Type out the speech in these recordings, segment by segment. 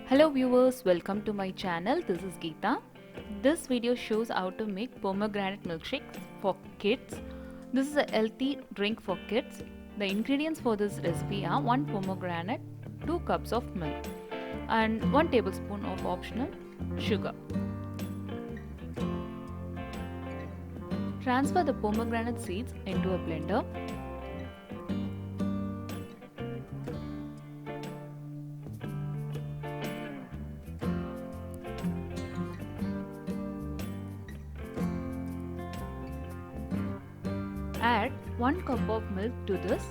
Hello viewers, welcome to my channel. This is Geeta. This video shows how to make pomegranate milkshakes for kids. This is a healthy drink for kids. The ingredients for this recipe are 1 pomegranate, 2 cups of milk and 1 tablespoon of optional sugar. Transfer the pomegranate seeds into a blender. Add 1 cup of milk to this.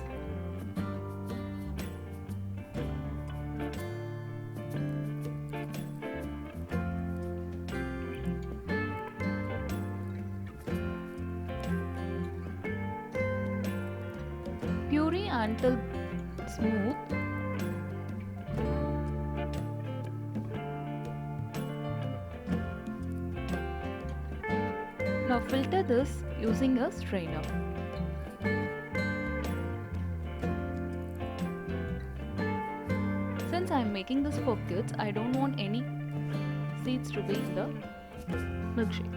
Puree until smooth. Now filter this using a strainer. Since I am making this for kids, I don't want any seeds to be in the milkshake.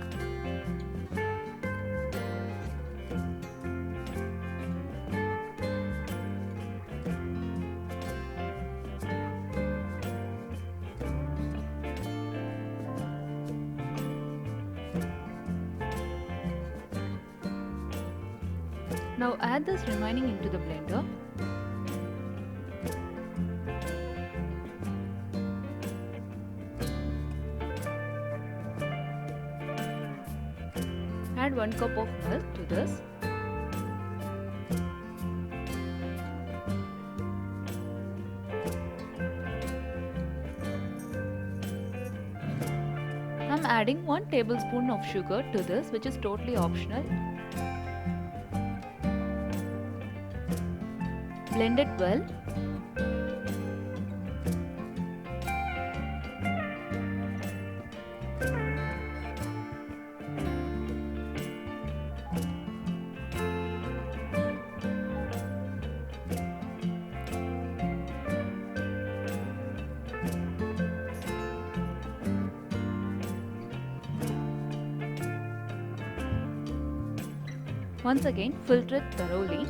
Now add this remaining into the blender. Add 1 cup of milk to this. I'm adding 1 tablespoon of sugar to this, which is totally optional. Blend it well. Once again, filter it thoroughly.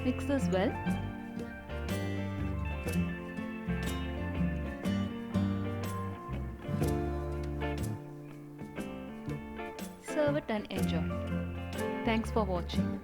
Mix this well. Serve it and enjoy. Thanks for watching.